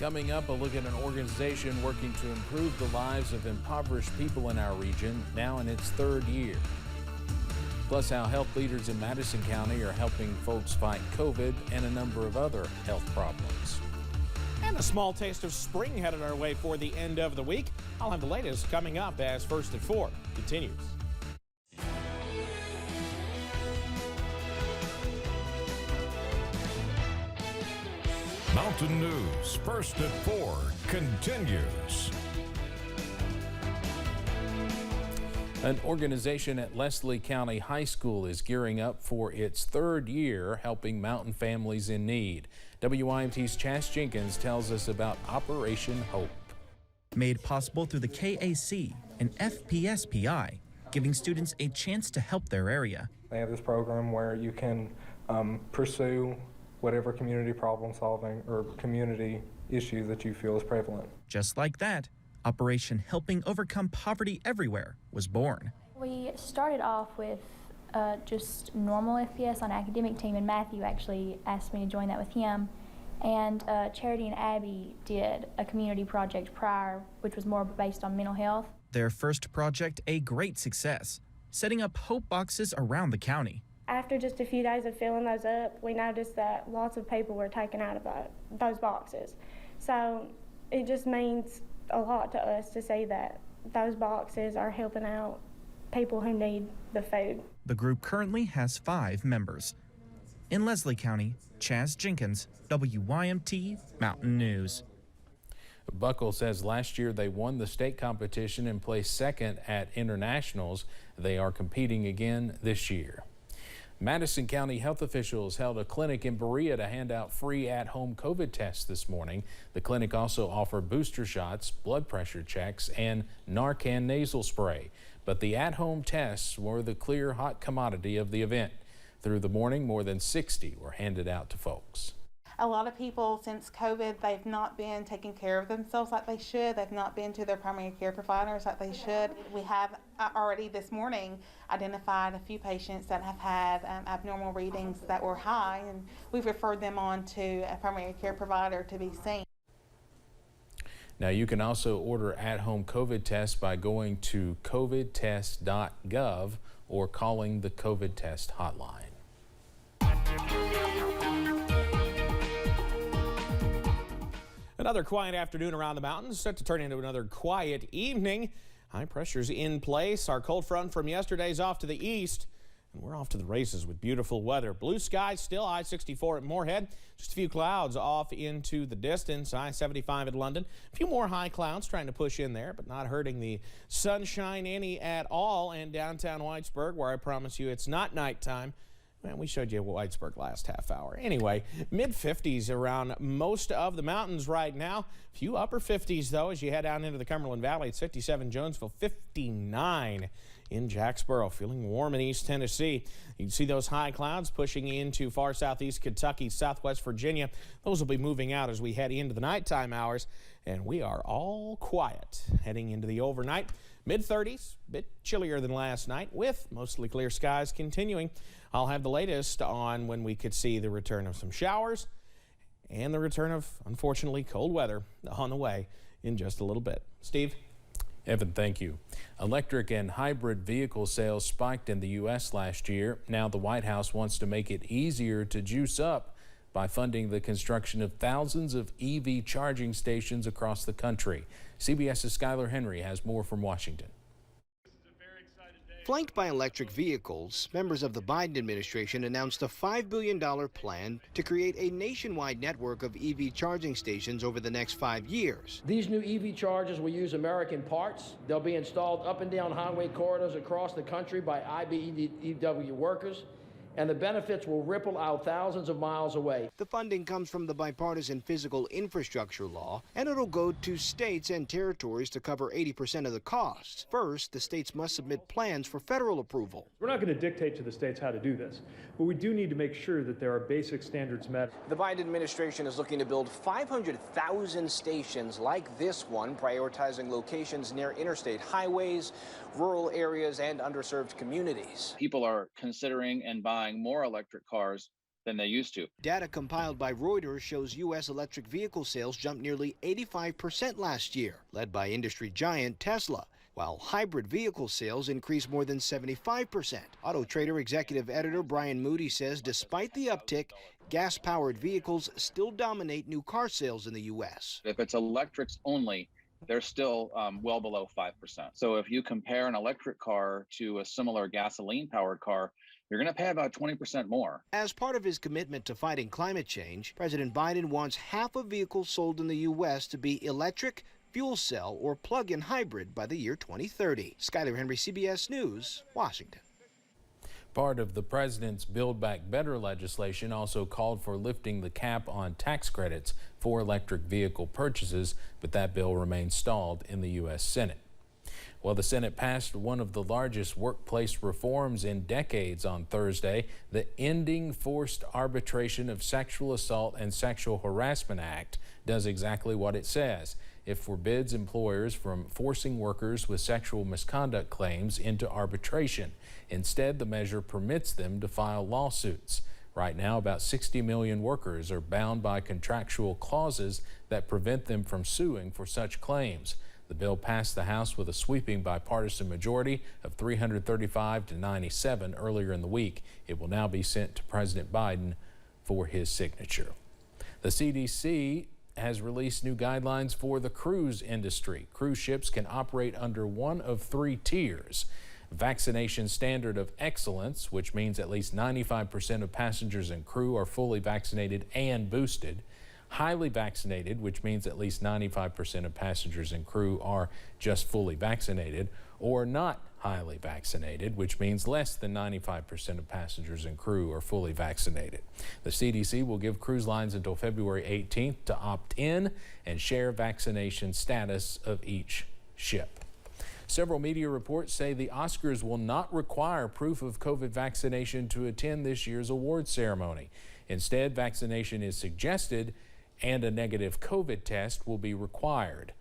Coming up, a look at an organization working to improve the lives of impoverished people in our region, now in its third year. Plus, how health leaders in Madison County are helping folks fight COVID and a number of other health problems. And a small taste of spring headed our way for the end of the week. I'll have the latest coming up as First at 4 continues. Mountain News First at 4 continues. An organization at Leslie County High School is gearing up for its third year helping mountain families in need. WYMT's Chas Jenkins tells us about Operation Hope. Made possible through the KAC and FPSPI, giving students a chance to help their area. They have this program where you can pursue whatever community problem solving or community issue that you feel is prevalent. Just like that, Operation Helping Overcome Poverty Everywhere was born. We started off with just normal FPS on academic team, and Matthew actually asked me to join that with him. And Charity and Abby did a community project prior, which was more based on mental health. Their first project a great success, setting up hope boxes around the county. After just a few days of filling those up, we noticed that lots of people were taken out of those boxes. So it just means a lot to us to see that those boxes are helping out people who need the food. The group currently has 5 members. In Leslie County, Chas Jenkins, WYMT Mountain News. Buckle says last year they won the state competition and placed second at internationals. They are competing again this year. Madison County health officials held a clinic in Berea to hand out free at-home COVID tests this morning. The clinic also offered booster shots, blood pressure checks, and Narcan nasal spray. But the at-home tests were the clear hot commodity of the event. Through the morning, more than 60 were handed out to folks. A lot of people since COVID, they've not been taking care of themselves like they should. They've not been to their primary care providers like they should. We have already this morning identified a few patients that have had abnormal readings that were high, and we've referred them on to a primary care provider to be seen. Now you can also order at-home COVID tests by going to covidtest.gov or calling the COVID test hotline. Another quiet afternoon around the mountains, set to turn into another quiet evening. High pressure's in place. Our cold front from yesterday's off to the east, and we're off to the races with beautiful weather. Blue skies still, I-64 at Moorhead. Just a few clouds off into the distance. I-75 at London. A few more high clouds trying to push in there, but not hurting the sunshine any at all. And downtown Whitesburg, where I promise you it's not nighttime. Man, we showed you Whitesburg last half hour. Anyway, mid-50s around most of the mountains right now. A few upper 50s, though, as you head down into the Cumberland Valley. It's 57 Jonesville, 59 in Jacksboro. Feeling warm in East Tennessee. You can see those high clouds pushing into far southeast Kentucky, southwest Virginia. Those will be moving out as we head into the nighttime hours. And we are all quiet heading into the overnight. Mid-30s, a bit chillier than last night with mostly clear skies continuing. I'll have the latest on when we could see the return of some showers and the return of, unfortunately, cold weather on the way in just a little bit. Steve? Evan, thank you. Electric and hybrid vehicle sales spiked in the U.S. last year. Now the White House wants to make it easier to juice up by funding the construction of thousands of EV charging stations across the country. CBS's Skylar Henry has more from Washington. Flanked by electric vehicles, members of the Biden administration announced a $5 billion plan to create a nationwide network of EV charging stations over the next 5 years. These new EV chargers will use American parts. They'll be installed up and down highway corridors across the country by IBEW workers, and the benefits will ripple out thousands of miles away. The funding comes from the bipartisan physical infrastructure law, and it'll go to states and territories to cover 80% of the costs. First, the states must submit plans for federal approval. We're not going to dictate to the states how to do this, but we do need to make sure that there are basic standards met. The Biden administration is looking to build 500,000 stations like this one, prioritizing locations near interstate highways, rural areas, and underserved communities. People are considering and buying more electric cars than they used to. Data compiled by Reuters shows U.S. electric vehicle sales jumped nearly 85% last year, led by industry giant Tesla, while hybrid vehicle sales increased more than 75%. Auto Trader executive editor Brian Moody says despite the uptick, gas-powered vehicles still dominate new car sales in the U.S. If it's electrics only, they're still well below 5%. So if you compare an electric car to a similar gasoline-powered car, you're going to pay about 20% more. As part of his commitment to fighting climate change, President Biden wants half of vehicles sold in the U.S. to be electric, fuel cell, or plug-in hybrid by the year 2030. Skyler Henry, CBS News, Washington. Part of the president's Build Back Better legislation also called for lifting the cap on tax credits for electric vehicle purchases, but that bill remains stalled in the U.S. Senate. Well, the Senate passed one of the largest workplace reforms in decades on Thursday. The Ending Forced Arbitration of Sexual Assault and Sexual Harassment Act does exactly what it says. It forbids employers from forcing workers with sexual misconduct claims into arbitration. Instead, the measure permits them to file lawsuits. Right now, about 60 million workers are bound by contractual clauses that prevent them from suing for such claims. The bill passed the House with a sweeping bipartisan majority of 335 to 97 earlier in the week. It will now be sent to President Biden for his signature. The CDC has released new guidelines for the cruise industry. Cruise ships can operate under one of three tiers. Vaccination Standard of Excellence, which means at least 95% of passengers and crew are fully vaccinated and boosted. Highly vaccinated, which means at least 95% of passengers and crew are just fully vaccinated, or not highly vaccinated, which means less than 95% of passengers and crew are fully vaccinated. The CDC will give cruise lines until February 18th to opt in and share vaccination status of each ship. Several media reports say the Oscars will not require proof of COVID vaccination to attend this year's awards ceremony. Instead, vaccination is suggested and a negative COVID test will be required.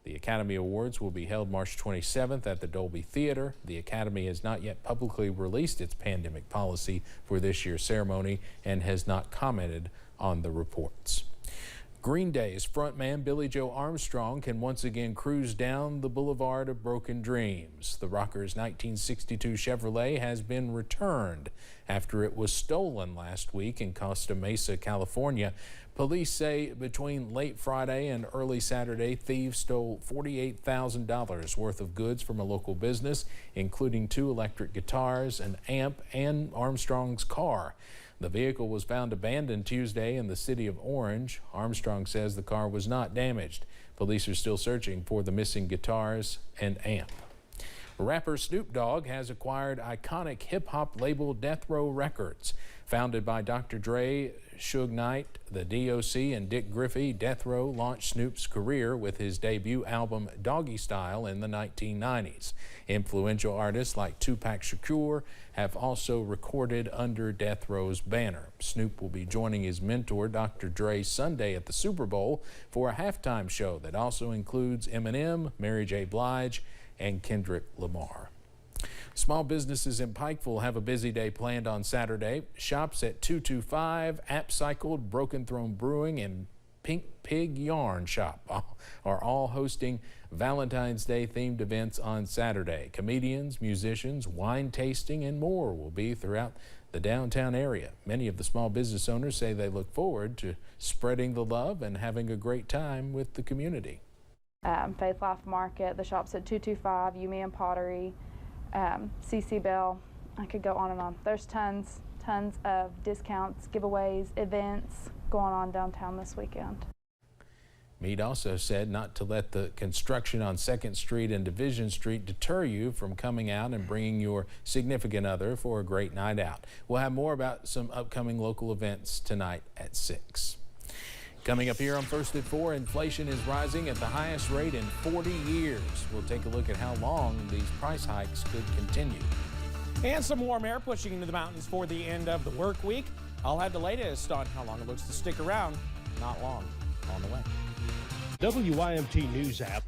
The Academy Awards will be held March 27th at the Dolby Theater. The Academy has not yet publicly released its pandemic policy for this year's ceremony and has not commented on the reports. Green Day's frontman Billie Joe Armstrong can once again cruise down the Boulevard of Broken Dreams. The rocker's 1962 Chevrolet has been returned after it was stolen last week in Costa Mesa, California. Police say between late Friday and early Saturday, thieves stole $48,000 worth of goods from a local business, including 2 electric guitars, an amp, and Armstrong's car. The vehicle was found abandoned Tuesday in the city of Orange. Armstrong says the car was not damaged. Police are still searching for the missing guitars and amp. Rapper Snoop Dogg has acquired iconic hip-hop label Death Row Records. Founded by Dr. Dre, Suge Knight, the DOC, and Dick Griffey, Death Row launched Snoop's career with his debut album Doggy Style in the 1990s. Influential artists like Tupac Shakur have also recorded under Death Row's banner. Snoop will be joining his mentor Dr. Dre Sunday at the Super Bowl for a halftime show that also includes Eminem, Mary J. Blige, and Kendrick Lamar. Small businesses in Pikeville have a busy day planned on Saturday. Shops at 225, Upcycled, Broken Throne Brewing, and Pink Pig Yarn Shop are all hosting Valentine's Day themed events on Saturday. Comedians, musicians, wine tasting, and more will be throughout the downtown area. Many of the small business owners say they look forward to spreading the love and having a great time with the community. Faith Life Market, the shops at 225, Yumi and Pottery, CC Bell. I could go on and on. There's tons of discounts, giveaways, events going on downtown this weekend. Meade also said not to let the construction on 2nd Street and Division Street deter you from coming out and bringing your significant other for a great night out. We'll have more about some upcoming local events tonight at 6. Coming up here on First at 4, inflation is rising at the highest rate in 40 years. We'll take a look at how long these price hikes could continue. And some warm air pushing into the mountains for the end of the work week. I'll have the latest on how long it looks to stick around. Not long on the way. WYMT News app.